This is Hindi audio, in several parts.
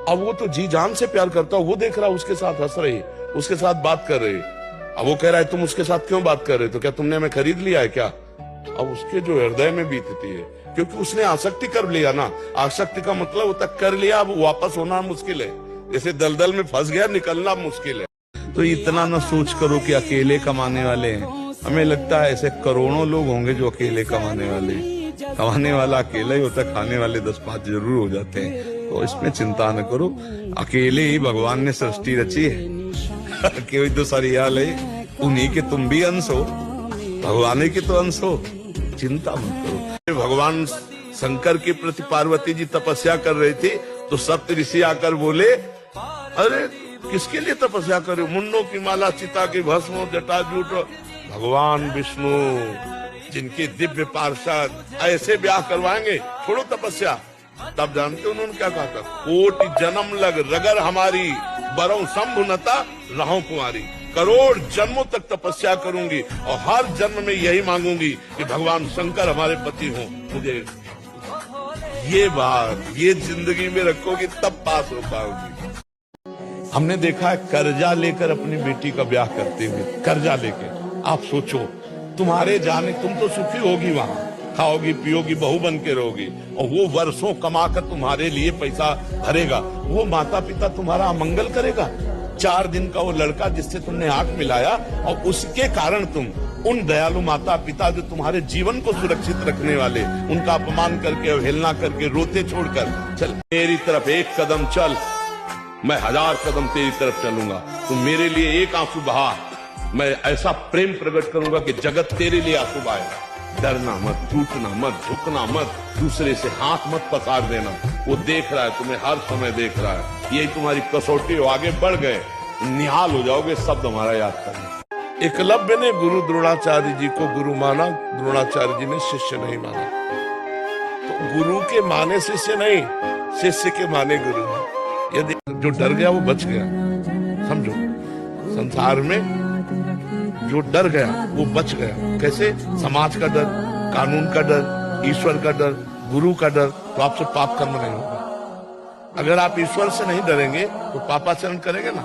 अब वो तो जी जान से प्यार करता, वो देख रहा उसके साथ हंस रही, उसके साथ बात कर रही। अब वो कह रहा है तुम उसके साथ क्यों बात कर रहे, तो क्या तुमने हमें खरीद लिया है क्या? अब उसके जो हृदय में बीतती है, क्योंकि उसने आसक्ति कर लिया ना। आसक्ति का मतलब होता कर लिया, अब वापस होना मुश्किल है। जैसे दलदल में फंस गया, निकलना मुश्किल है। तो इतना ना सोच करो कि अकेले कमाने वाले हैं। हमें लगता है ऐसे करोड़ों लोग होंगे जो अकेले कमाने वाले हैं। कमाने वाला अकेला ही होता, खाने वाले 10-5 जरूर हो जाते हैं। तो इसमें चिंता न करो, अकेले ही भगवान ने सृष्टि रची है। कोई तो सरियाल है, उन्हीं के तुम भी अंश हो, भगवान ही के तो अंश हो। चिंता मत करो। भगवान शंकर के प्रति पार्वती जी तपस्या कर रही थी, तो सप्त ऋषि आकर बोले, अरे किसके लिए तपस्या करे? मुंडों की माला, चिता की भस्म, जटाजूट। भगवान विष्णु जिनके दिव्य पार्षद ऐसे ब्याह करवाएंगे, छोड़ो तपस्या। तब जानते उन्होंने क्या कहा था? कोटि जन्म लग रगर हमारी, बरौ शंभुनता रहो कुमारी। करोड़ जन्मों तक तपस्या करूंगी और हर जन्म में यही मांगूंगी कि भगवान शंकर हमारे पति हों। मुझे ये बात, ये जिंदगी में रखोगी तब पास हो पाओगी। हमने देखा है कर्जा लेकर अपनी बेटी का ब्याह करते हुए, कर्जा लेकर। आप सोचो, तुम्हारे जाने तुम तो सुखी होगी वहां, खाओगी पियोगी, बहू बन के रहोगी, और वो वर्षों कमाकर तुम्हारे लिए पैसा भरेगा। वो माता पिता तुम्हारा अमंगल करेगा। 4 दिन का वो लड़का जिससे तुमने आंख मिलाया, और उसके कारण तुम उन दयालु माता पिता जो तुम्हारे जीवन को सुरक्षित रखने वाले, उनका अपमान करके, अवहेलना करके, रोते छोड़कर, चल मेरी तरफ एक कदम चल, मैं 1000 कदम तेरी तरफ चलूंगा। तुम मेरे लिए एक आंसू बहा, मैं ऐसा प्रेम प्रकट करूंगा कि जगत तेरे लिए आंसू बहाएगा। डरना मत, टूटना मत, झुकना मत, दूसरे से हाथ मत पसार देना। वो देख रहा है, तुम्हें हर समय देख रहा है। यही तुम्हारी कसौटी हो, आगे बढ़ गए निहाल हो जाओगे। शब्द हमारा याद करना। एकलव्य ने गुरु द्रोणाचार्य जी को गुरु माना, द्रोणाचार्य जी ने शिष्य नहीं माना। तो गुरु के माने शिष्य नहीं, शिष्य के माने गुरु है। यदि जो डर गया वो बच गया। समझो, संसार में जो डर गया वो बच गया। कैसे? समाज का डर, कानून का डर, ईश्वर का डर, गुरु का डर, तो आपसे पाप कर्म नहीं होगा। अगर आप ईश्वर से नहीं डरेंगे तो पापाचरण करेंगे ना।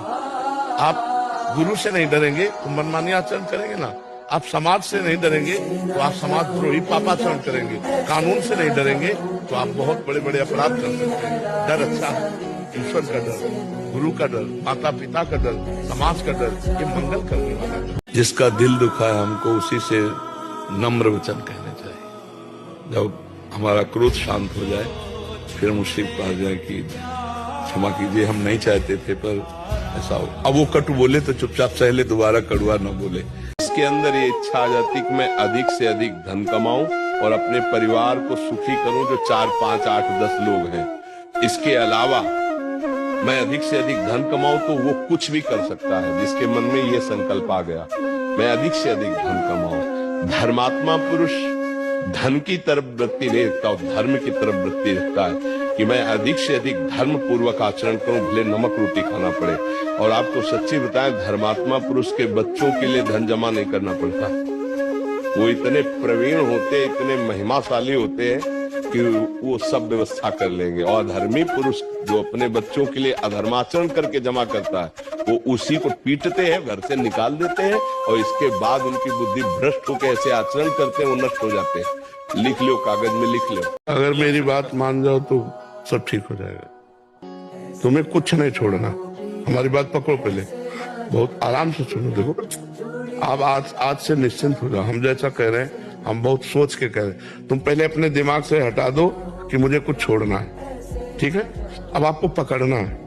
आप गुरु से नहीं डरेंगे तो मनमानी आचरण करेंगे ना। आप समाज से नहीं डरेंगे तो आप समाजद्रोही पापाचरण करेंगे। कानून से नहीं डरेंगे तो आप बहुत बड़े बड़े अपराध कर सकते हैं। डर अच्छा है, ईश्वर का डर, गुरु का डर, माता पिता का डर, समाज का डर, ये मंगल करने वाला है। जिसका दिल दुखा है हमको उसी से नम्र वचन कहने चाहिए। जब हमारा क्रोध शांत हो जाए, फिर मुझसे कहा जाए कि क्षमा कीजिए, हम नहीं चाहते थे पर ऐसा हो। अब वो कटु बोले तो चुपचाप सह ले, दोबारा कड़वा न बोले। इसके अंदर ये इच्छा आ जाती कि मैं अधिक से अधिक धन कमाऊं और अपने परिवार को सुखी करूं, जो 4, 5, 8, 10 लोग हैं। इसके अलावा मैं अधिक से अधिक धन कमाऊं तो वो कुछ भी कर सकता है। जिसके मन में ये संकल्प आ गया, मैं अधिक से अधिक धन कमाऊं। धर्मात्मा पुरुष धन की तरफ वृत्ति नहीं रखता, धर्म की तरफ वृत्ति रखता है कि मैं अधिक से अधिक धर्म पूर्वक आचरण करूं, भले नमक रोटी खाना पड़े। और आपको सच्ची बताएं, धर्मात्मा पुरुष के बच्चों के लिए धन जमा नहीं करना पड़ता। वो इतने प्रवीण होते, इतने महिमाशाली होते हैं कि वो सब व्यवस्था कर लेंगे। और धर्मी पुरुष जो अपने बच्चों के लिए अधर्माचरण करके जमा करता है, वो उसी को पीटते हैं, घर से निकाल देते हैं, और इसके बाद उनकी बुद्धि भ्रष्ट होकर ऐसे आचरण करते हैं, वो नष्ट हो जाते हैं। लिख लो, कागज में लिख लो। अगर मेरी बात मान जाओ तो सब ठीक हो जाएगा। तुम्हें कुछ नहीं छोड़ना। हमारी बात पकड़ो, पहले बहुत आराम से सुनो। देखो, आप आज से निश्चिंत हो जाओ। हम जैसा कह रहे हैं, हम बहुत सोच के कह रहे हैं। तुम पहले अपने दिमाग से हटा दो कि मुझे कुछ छोड़ना है, ठीक है? अब आपको पकड़ना है,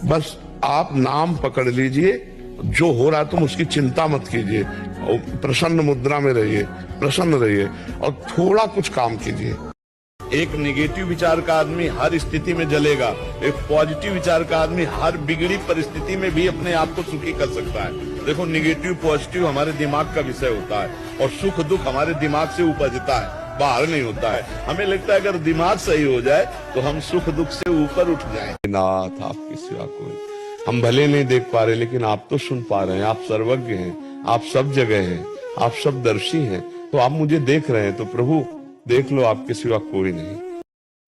बस आप नाम पकड़ लीजिए। जो हो रहा है तुम उसकी चिंता मत कीजिए, प्रसन्न मुद्रा में रहिए, प्रसन्न रहिए, और थोड़ा कुछ काम कीजिए। एक निगेटिव विचार का आदमी हर स्थिति में जलेगा, एक पॉजिटिव विचार का आदमी हर बिगड़ी परिस्थिति में भी अपने आप को सुखी कर सकता है। देखो, निगेटिव पॉजिटिव हमारे दिमाग का विषय होता है, और सुख दुख हमारे दिमाग से उपजता है, बाहर नहीं होता है। हमें लगता है अगर दिमाग सही हो जाए तो हम सुख दुख से ऊपर उठ जाए। नाथ, आपके सिवा कोई हम भले नहीं देख पा रहे, लेकिन आप तो सुन पा रहे हैं। आप सर्वज्ञ हैं, आप सब जगह हैं, आप सब दर्शी हैं, तो आप मुझे देख रहे हैं। तो प्रभु देख लो, आपके सिवा कोई नहीं।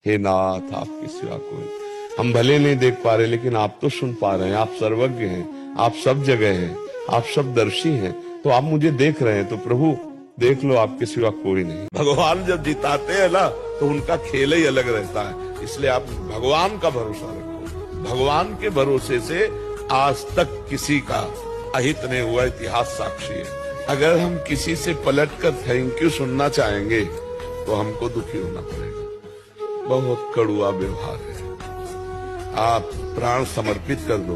हे नाथ, आपके सिवा कोई। हम भले नहीं देख पा रहे, लेकिन आप तो सुन पा रहे हैं। आप सर्वज्ञ हैं, आप सब जगह हैं, आप सब दर्शी हैं, तो आप मुझे देख रहे हैं। तो प्रभु देख लो, आपके सिवा कोई नहीं। भगवान जब जिताते हैं ना, तो उनका खेल ही अलग रहता है। इसलिए आप भगवान का भरोसा रखो। भगवान के भरोसे से आज तक किसी का अहित नहीं हुआ, इतिहास साक्षी है। अगर हम किसी से पलटकर थैंक यू सुनना चाहेंगे तो हमको दुखी होना पड़ेगा। बहुत कड़ुआ व्यवहार है। आप प्राण समर्पित कर दो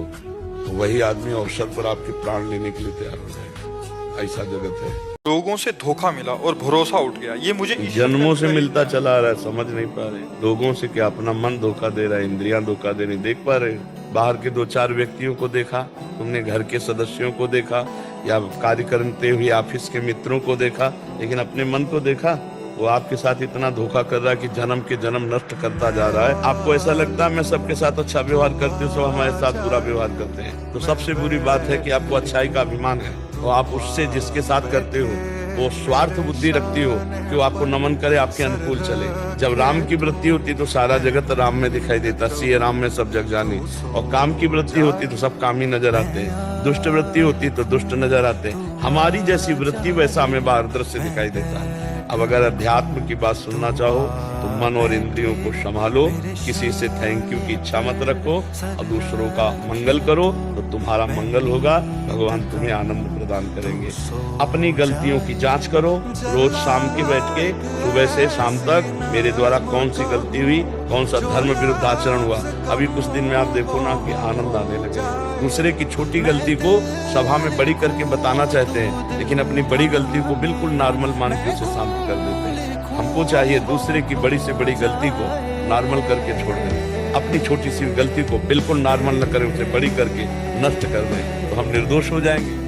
तो वही आदमी अवसर पर आपके प्राण लेने के लिए तैयार हो जाएगा। ऐसा जगत है। लोगों से धोखा मिला और भरोसा उठ गया, ये मुझे जन्मों से मिलता चला आ रहा है, समझ नहीं पा रहे। लोगों से क्या अपना मन धोखा दे रहा है, इंद्रियां धोखा दे रही, देख पा रहे। बाहर के 2-4 व्यक्तियों को देखा तुमने, घर के सदस्यों को देखा, या कार्य करते हुए ऑफिस के मित्रों को देखा, लेकिन अपने मन को देखा। वो आपके साथ इतना धोखा कर रहा है कि जन्म के जन्म नष्ट करता जा रहा है। आपको ऐसा लगता है मैं सबके साथ अच्छा व्यवहार करती हूँ, सब हमारे साथ बुरा व्यवहार करते हैं। तो सबसे बुरी बात है कि आपको अच्छाई का अभिमान है, और आप उससे जिसके साथ करते हो वो स्वार्थ बुद्धि रखती हो कि वो आपको नमन करे, आपके अनुकूल चले। जब राम की वृत्ति होती तो सारा जगत राम में दिखाई देता, सिए राम में सब जग जानी। और काम की वृत्ति होती तो सब काम ही नजर आते हैं। दुष्ट वृत्ति होती तो दुष्ट नजर आते हैं। हमारी जैसी वृत्ति वैसा हमें बाहर दृश्य दिखाई देता है। अब अगर अध्यात्म की बात सुनना चाहो तो मन और इंद्रियों को संभालो, किसी से थैंक यू की इच्छा मत रखो, और दूसरों का मंगल करो तो तुम्हारा मंगल होगा। भगवान तुम्हें आनंद प्रदान करेंगे। अपनी गलतियों की जांच करो। रोज शाम के बैठ के सुबह से शाम तक मेरे द्वारा कौन सी गलती हुई, कौन सा धर्म विरुद्ध आचरण हुआ। अभी कुछ दिन में आप देखो ना कि आनंद आने लगे। दूसरे की छोटी गलती को सभा में बड़ी करके बताना चाहते हैं, लेकिन अपनी बड़ी गलती को बिल्कुल नॉर्मल मान के उसे शांत कर देते हैं। हमको चाहिए दूसरे की बड़ी से बड़ी गलती को नॉर्मल करके छोड़ दें, अपनी छोटी सी गलती को बिल्कुल नॉर्मल न करें, उसे बड़ी करके नष्ट कर दें, तो हम निर्दोष हो जाएंगे।